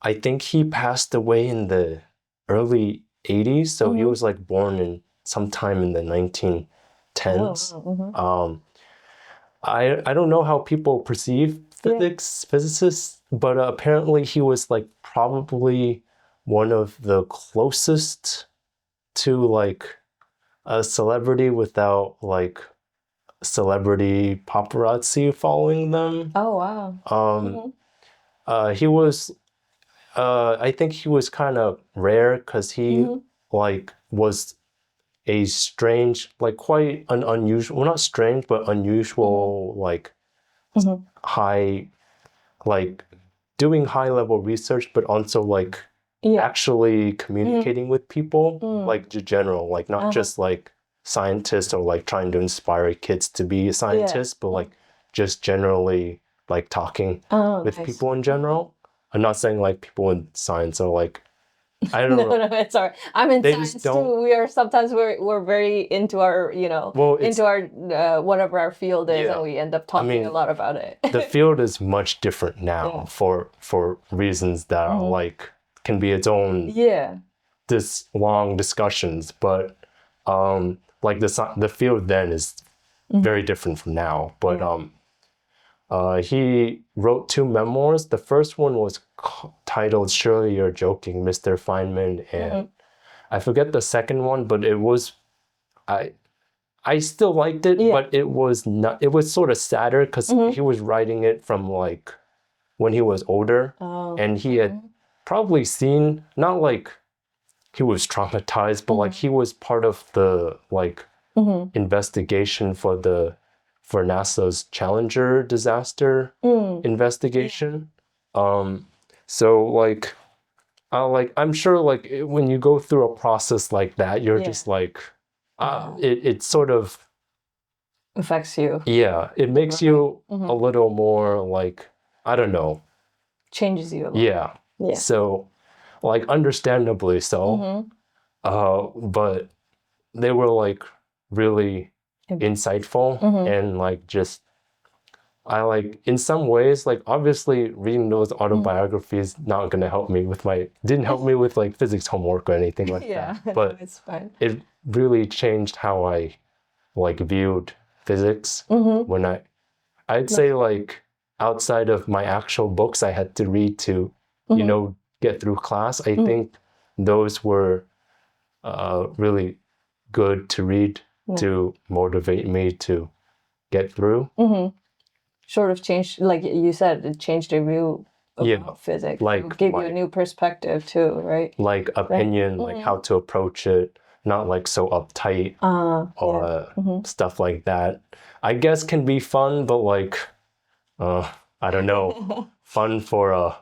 I think he passed away in the early 80s, so he was like born in sometime in the 1910s. I don't know how people perceive physicists, but apparently he was like probably one of the closest to like a celebrity without like celebrity paparazzi following them. Oh wow. He was I think he was kind of rare because he like was a strange, like quite an unusual, well not strange, but unusual, like high, like doing high level research, but also like actually communicating with people, like general, like not just like scientists or like trying to inspire kids to be scientists, but like just generally like talking with people in general. I'm not saying like people in science are like, I don't know. No, it's all right. I'm in science too. We are sometimes we're very into our, into our whatever our field is, and we end up talking a lot about it. The field is much different now for reasons that are like can be its own this long discussions, but like the field then is very different from now. But he wrote two memoirs. The first one was titled "Surely You're Joking, Mr. Feynman," and I forget the second one, but it was I still liked it, but it was not. It was sort of sadder because he was writing it from like when he was older, and he had probably seen, not like he was traumatized, but like he was part of the like investigation for NASA's Challenger disaster investigation. So like I'm sure like when you go through a process like that, you're just like it sort of affects you. Yeah, it makes you a little more like, I don't know. Changes you a lot. Yeah. So like understandably so. But they were like really insightful and like just I like in some ways like obviously reading those autobiographies didn't help me with like physics homework or anything like that. But it's fine. It really changed how I like viewed physics when I'd say like outside of my actual books I had to read to, you know, get through class, I think those were really good to read to motivate me to get through. Sort of changed, like you said, it changed your view about physics. Like gave you a new perspective too, right? Like opinion, like how to approach it, not like so uptight or stuff like that. I guess can be fun, but like I don't know, fun for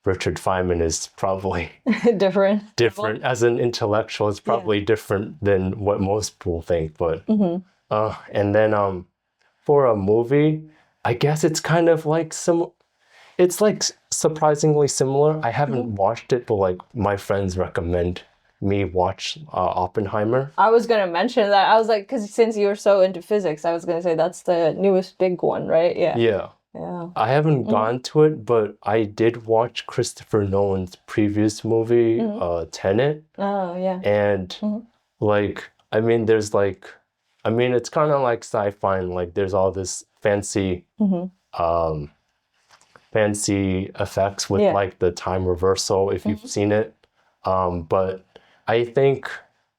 Richard Feynman is probably different. as an intellectual. It's probably different than what most people think. But and then for a movie, I guess it's kind of like it's like surprisingly similar. I haven't watched it, but like my friends recommend me watch Oppenheimer. I was gonna mention that. I was like, because since you're so into physics, I was gonna say that's the newest big one, right? Yeah. Yeah. I haven't gone to it, but I did watch Christopher Nolan's previous movie, Tenet. Oh yeah. And like, I mean, it's kind of like sci-fi, and like there's all this fancy fancy effects with like the time reversal if you've seen it. But I think,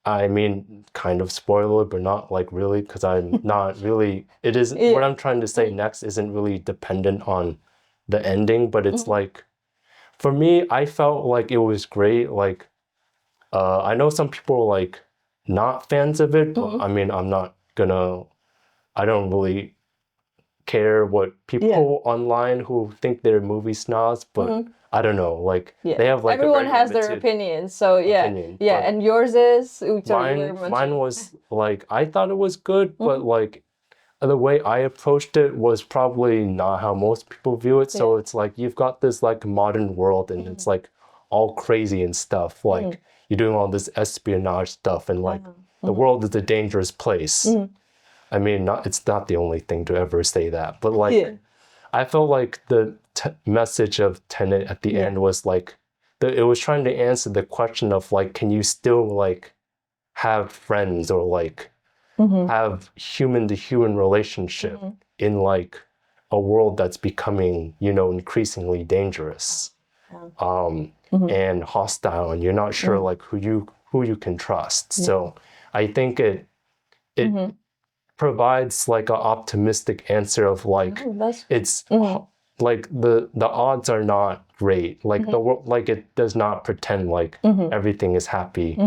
I mean, kind of spoiler, but not like really, because I'm not really, it is, what I'm trying to say next isn't really dependent on the ending, but it's like, for me, I felt like it was great. Like, I know some people are like not fans of it, but I mean, I don't really care what people online who think they're movie snobs, but I don't know, like they have like everyone has their opinions, so and yours is mine was like, I thought it was good, but like the way I approached it was probably not how most people view it. So it's like you've got this like modern world, and it's like all crazy and stuff, like you're doing all this espionage stuff, and like the world is a dangerous place. I mean, it's not the only thing to ever say that, but like, I felt like the message of Tenet at the end was like, it was trying to answer the question of like, can you still like have friends or like have human to human relationship in like a world that's becoming, you know, increasingly dangerous and hostile, and you're not sure like who you can trust. So I think it provides like an optimistic answer of like it's like the odds are not great, like the world, like it does not pretend like everything is happy,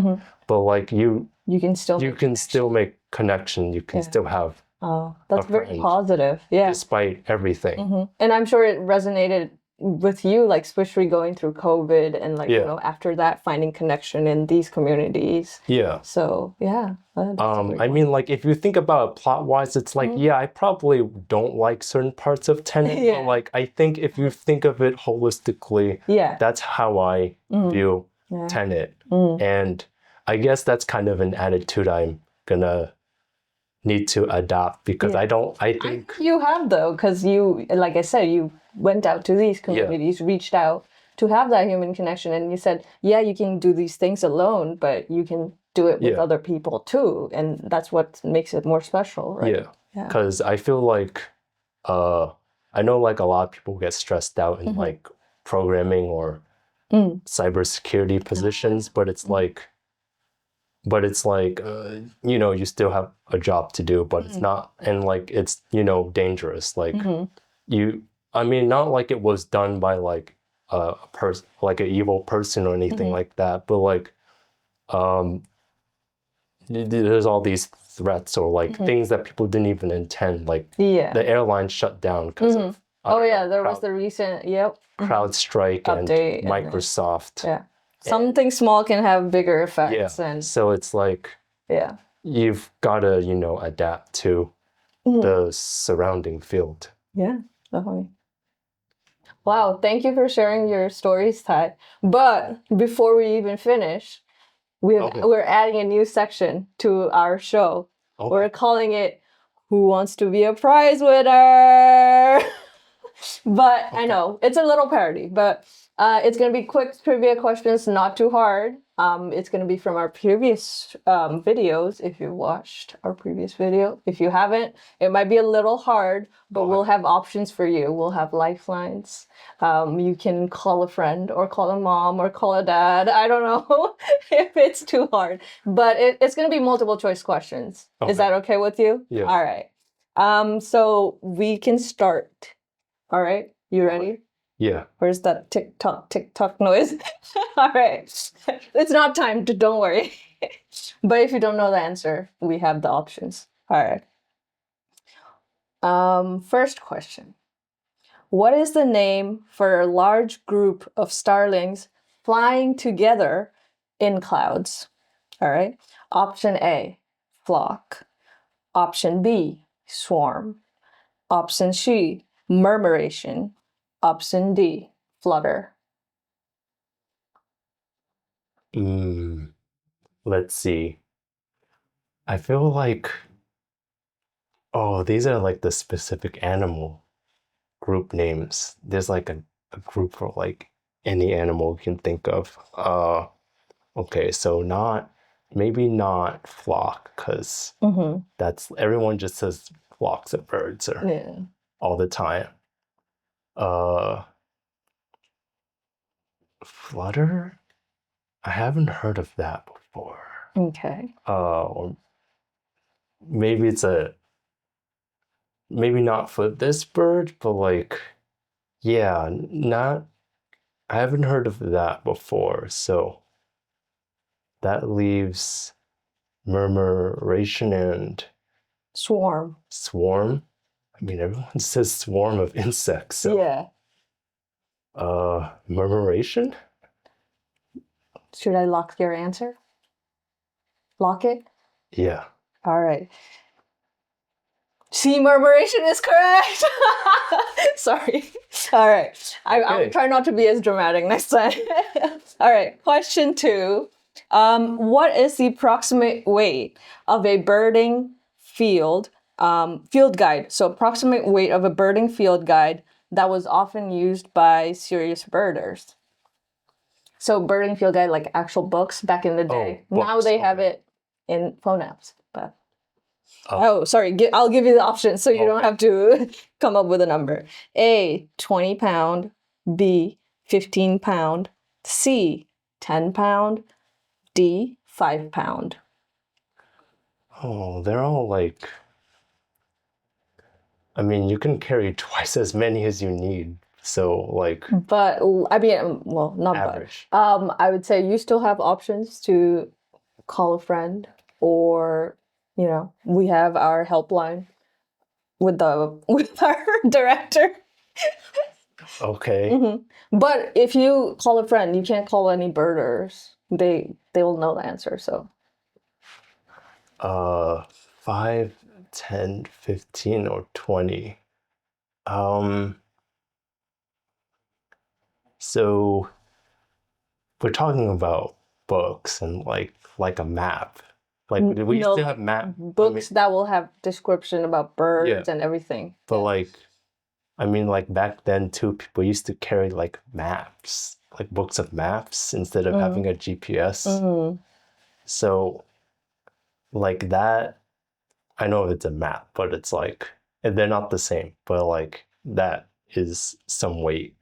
but like you can still make connection, you can still have that's very positive, despite everything. and I'm sure it resonated with you, like especially going through COVID and like you know, after that, finding connection in these communities. So I mean, like if you think about it plot wise, it's like I probably don't like certain parts of Tenet, but like I think if you think of it holistically, that's how I view Tenet. And I guess that's kind of an attitude I'm gonna need to adopt, because I think you have, though, because you, like I said, you went out to these communities, reached out to have that human connection, and you said, you can do these things alone, but you can do it with other people too, and that's what makes it more special, right? Because I feel like I know like a lot of people get stressed out in like programming or cybersecurity positions, but it's like you know, you still have a job to do, but it's not, and like it's, you know, dangerous, like I mean, not like it was done by like a person, like an evil person or anything like that, but like there's all these threats or like things that people didn't even intend, like the airline shut down because of there was the recent CrowdStrike update and Microsoft. Something small can have bigger effects, and so it's like you've got to, you know, adapt to the surrounding field. Definitely. Wow, thank you for sharing your stories, Tai. But before we even finish, we're adding a new section to our show. We're calling it "Who Wants to Be a Prize Winner?" But I know it's a little parody, but it's gonna be quick trivia questions, not too hard. It's going to be from our previous videos, if you watched our previous video. If you haven't, it might be a little hard, but we'll have options for you. We'll have lifelines. You can call a friend or call a mom or call a dad. I don't know if it's too hard, but it's going to be multiple choice questions. Okay. Is that okay with you? Yeah. All right. So we can start. All right. You ready? Yeah. Where's that tick tock noise? All right. It's not timed, don't worry. But if you don't know the answer, we have the options. All right. First question. What is the name for a large group of starlings flying together in clouds? All right. Option A, flock. Option B, swarm. Option C, murmuration. Option D, flutter. Let's see. I feel like, these are like the specific animal group names. There's like a group for like any animal you can think of. Okay, so maybe not flock, because that's everyone just says flocks of birds all the time. Flutter? I haven't heard of that before. Okay. Or maybe maybe not for this bird, but like, yeah, I haven't heard of that before. So that leaves murmuration and Swarm. swarm. I mean, everyone says swarm of insects. So, Yeah. murmuration? Should I lock your answer? Lock it? Yeah. All right. C, murmuration is correct. Sorry. All right. I'll try not to be as dramatic next time. All right. Question 2. What is the approximate weight of a birding field guide? So approximate weight of a birding field guide that was often used by serious birders. So birding field guide, like actual books back in the day. Now they have it in phone apps, but. Sorry. I'll give you the options so you don't have to come up with a number. A, 20 pound. B, 15 pound. C, 10 pound. D, 5 pound. Oh, they're all like, I mean, you can carry twice as many as you need. So like. But I mean, well, not average. But. I would say you still have options to call a friend, or we have our helpline with our director. Okay. But if you call a friend, you can't call any birders. They will know the answer. So 5, 10, 15, or 20. So we're talking about books and like a map. Like we still have books that will have description about birds and everything. But like, I mean, like back then too, people used to carry like maps, like books of maps instead of having a GPS. So like that, I know it's a map, but it's like, and they're not the same, but like that is some weight.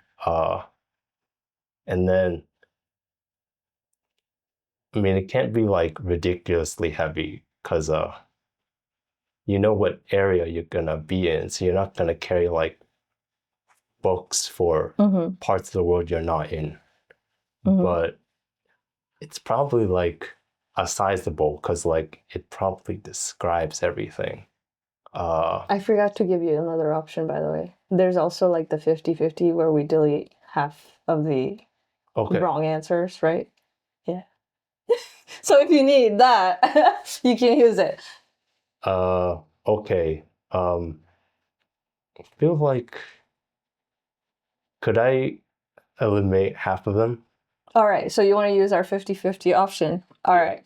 And then, I mean, it can't be like ridiculously heavy because you know what area you're gonna be in, so you're not gonna carry like books for parts of the world you're not in. But it's probably like a sizable, because like it probably describes everything. I forgot to give you another option, by the way. There's also like the 50-50 where we delete half of the wrong answers, right? Yeah. So if you need that, you can use it. Okay. I feel like, could I eliminate half of them? All right. So you want to use our 50-50 option. All right.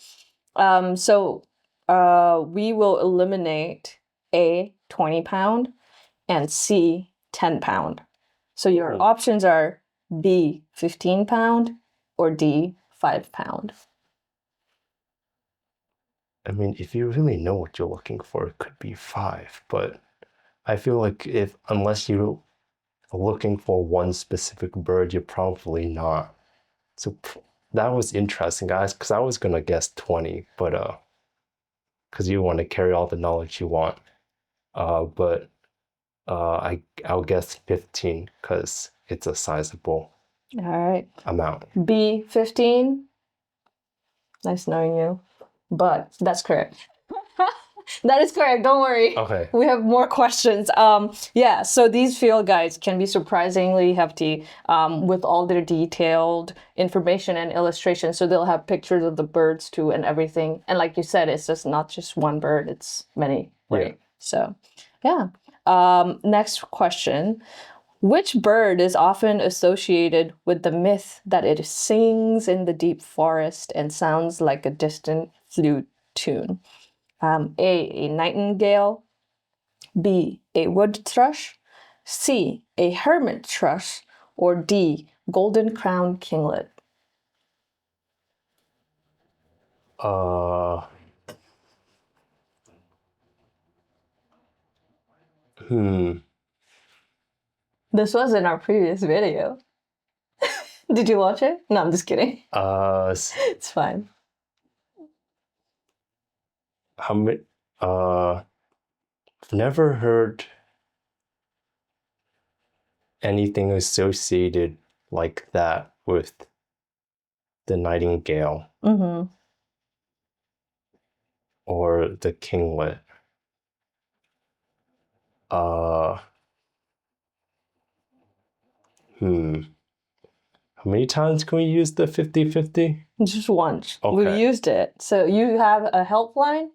So we will eliminate A, 20 pound, and C, 10 pound. So your options are B, 15 pound, or D, 5 pound. I mean, if you really know what you're looking for, it could be 5. But I feel like unless you're looking for one specific bird, you're probably not. So that was interesting, guys, because I was gonna guess 20, but because you want to carry all the knowledge you want. But I'll guess 15 because it's a sizable All right. amount. B, 15. Nice knowing you. But that's correct. That is correct. Don't worry. Okay. We have more questions. Yeah, so these field guides can be surprisingly hefty with all their detailed information and illustrations. So they'll have pictures of the birds too and everything. And like you said, it's just not just one bird, it's many, right? Yeah. So, yeah. Next question. Which bird is often associated with the myth that it sings in the deep forest and sounds like a distant flute tune? A nightingale, B, a wood thrush, C, a hermit thrush, or D, golden crowned kinglet? This was in our previous video. Did you watch it? No, I'm just kidding. It's fine. How many? I've never heard anything associated like that with the nightingale or the kinglet. How many times can we use the 50-50? Just once. Okay. We used it. So you have a helpline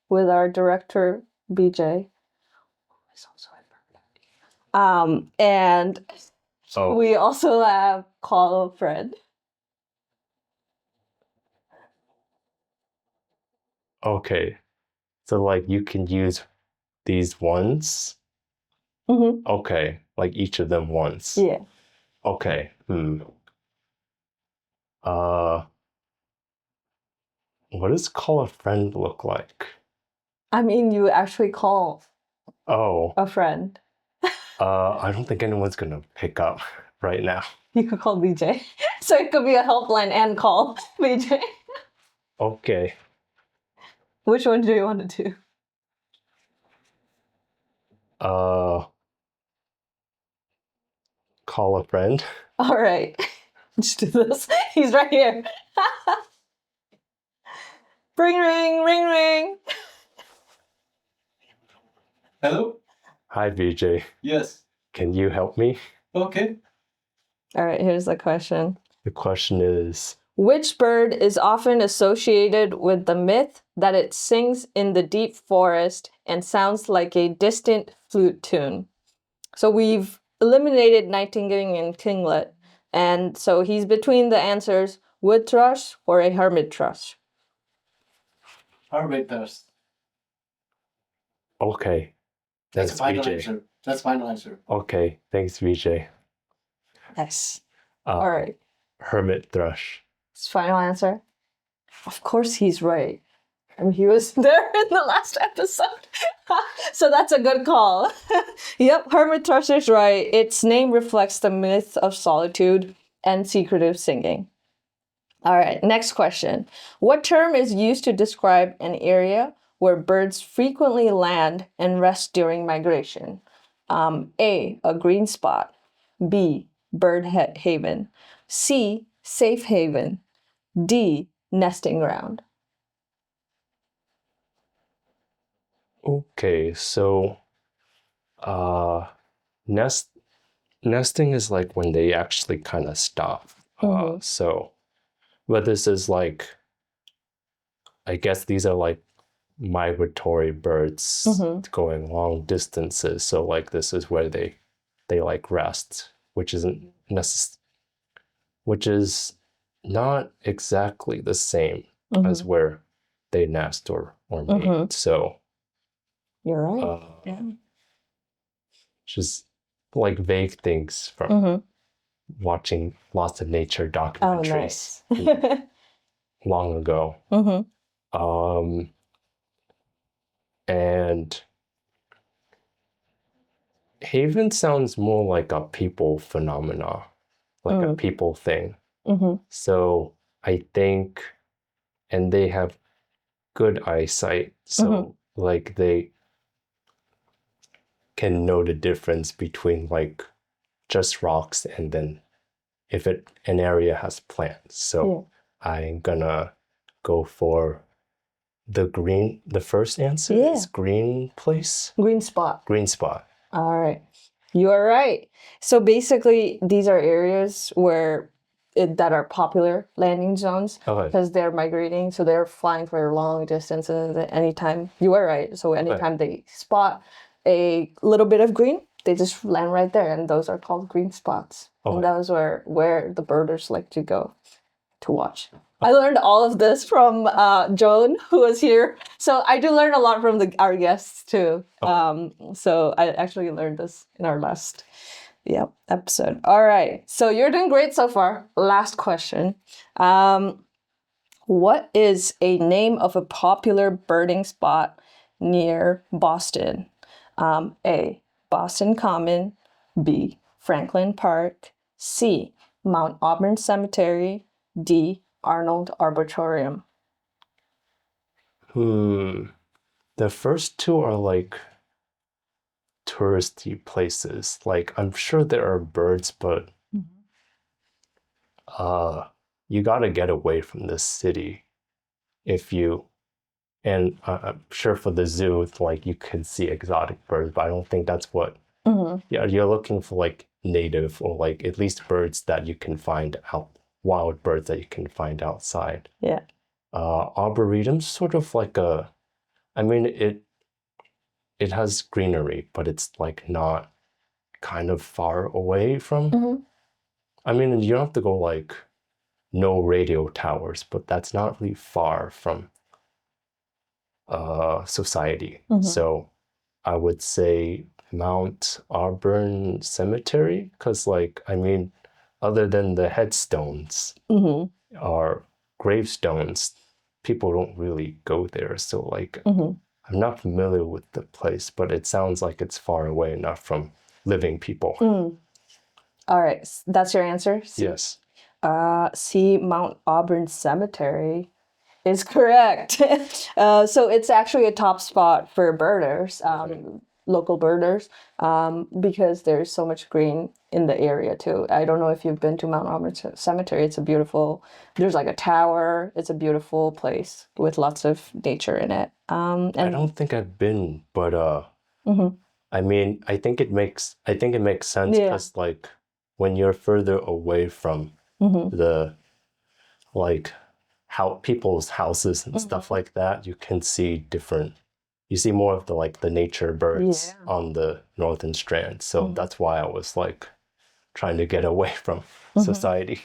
with our director, Bijay. Who's also a bird. And we also have call a friend. Okay. So like you can use these once? Okay. Like each of them once? Yeah. Okay. What does call a friend look like? I mean, you actually call Oh. a friend. I don't think anyone's gonna pick up right now. You could call Bijay. So it could be a helpline and call Bijay. Okay. Which one do you want to do? Call a friend. All right. Just do this. He's right here. Ring, ring, ring, ring. Hello? Hi, Bijay. Yes. Can you help me? Okay. All right, here's the question. The question is, which bird is often associated with the myth that it sings in the deep forest and sounds like a distant flute tune? So we've eliminated nightingale and kinglet. And so he's between the answers wood thrush or a hermit thrush. Hermit thrush. okay. That's final Bijay. answer. That's final answer. Okay, thanks, Bijay. Yes. All right. Hermit thrush. His final answer? Of course he's right. I mean, he was there in the last episode. So that's a good call. Yep, hermit thrush is right. Its name reflects the myth of solitude and secretive singing. All right, next question. What term is used to describe an area where birds frequently land and rest during migration? A, a green spot. B, bird haven. C, safe haven. D, nesting ground. Okay, so nesting is like when they actually kind of stop. But this is like, I guess these are like migratory birds going long distances. So like this is where they like rest, which is not exactly the same as where they nest or mate. So you're right. Yeah. Just like vague things from watching lots of nature documentaries long ago. And Haven sounds more like a people phenomena, like a people thing. So I think, and they have good eyesight, so like they can know the difference between like just rocks and then if an area has plants. So I'm gonna go for the first answer is green place. Green spot. Green spot. All right. You are right. So basically, these are areas that are popular landing zones because they're migrating. So they're flying for long distances at any time. You are right. So anytime they spot a little bit of green, they just land right there. And those are called green spots. And that was where the birders like to go to watch. I learned all of this from Joan, who was here. So I do learn a lot from our guests too. So I actually learned this in our last episode. All right. So you're doing great so far. Last question. What is a name of a popular birding spot near Boston? A, Boston Common. B, Franklin Park. C, Mount Auburn Cemetery. D, Arnold Arboretum. The first two are like touristy places. Like I'm sure there are birds, but you gotta get away from the city and I'm sure for the zoo, it's like you could see exotic birds, but I don't think that's what you're looking for, like native or like at least birds that you can find out, wild birds that you can find outside. Yeah. Arboretum's sort of like it has greenery, but it's like not kind of far away from. I mean, you don't have to go like no radio towers, but that's not really far from society. So I would say Mount Auburn Cemetery, because like, I mean, other than the headstones or gravestones, people don't really go there. So like, I'm not familiar with the place, but it sounds like it's far away enough from living people. All right. That's your answer? Yes. C, Mount Auburn Cemetery is correct. So it's actually a top spot for birders, local birders, because there's so much green in the area too. I don't know if you've been to Mount Auburn Cemetery. It's there's like a tower. It's a beautiful place with lots of nature in it. And I don't think I've been, but I mean, I think it makes sense because like when you're further away from the like how people's houses and stuff like that, you can see you see more of the nature birds on the northern strand. So that's why I was like trying to get away from society.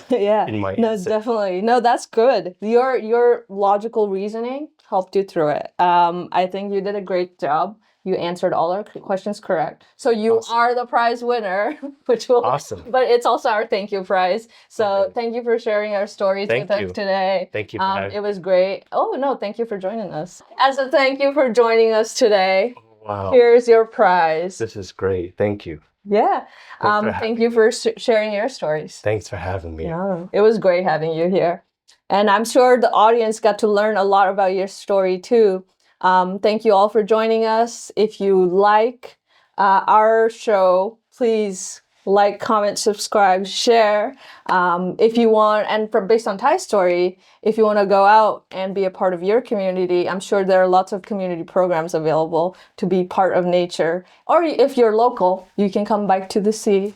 In my answer. Definitely. No, that's good. Your logical reasoning helped you through it. I think you did a great job. You answered all our questions correct. So you are the prize winner, which will but it's also our thank you prize. So thank you for sharing our stories with us today. Thank you for having me. It was great. Oh no, thank you for joining us. As a thank you for joining us today. Wow. Here's your prize. This is great. Thank you. Yeah. Thank you for sharing your stories. Thanks for having me. Yeah, it was great having you here. And I'm sure the audience got to learn a lot about your story too. Thank you all for joining us. If you like our show, please like, comment, subscribe, share. If you want, and based on Tai's story, if you want to go out and be a part of your community, I'm sure there are lots of community programs available to be part of nature. Or if you're local, you can come back to the sea.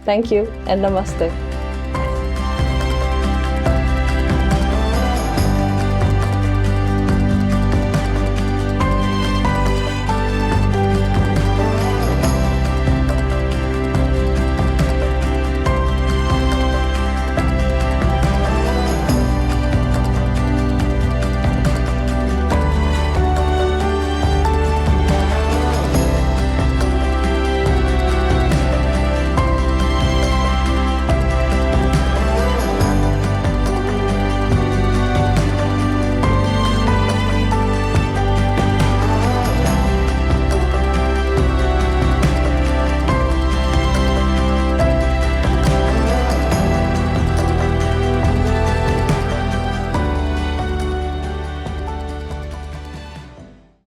Thank you and namaste.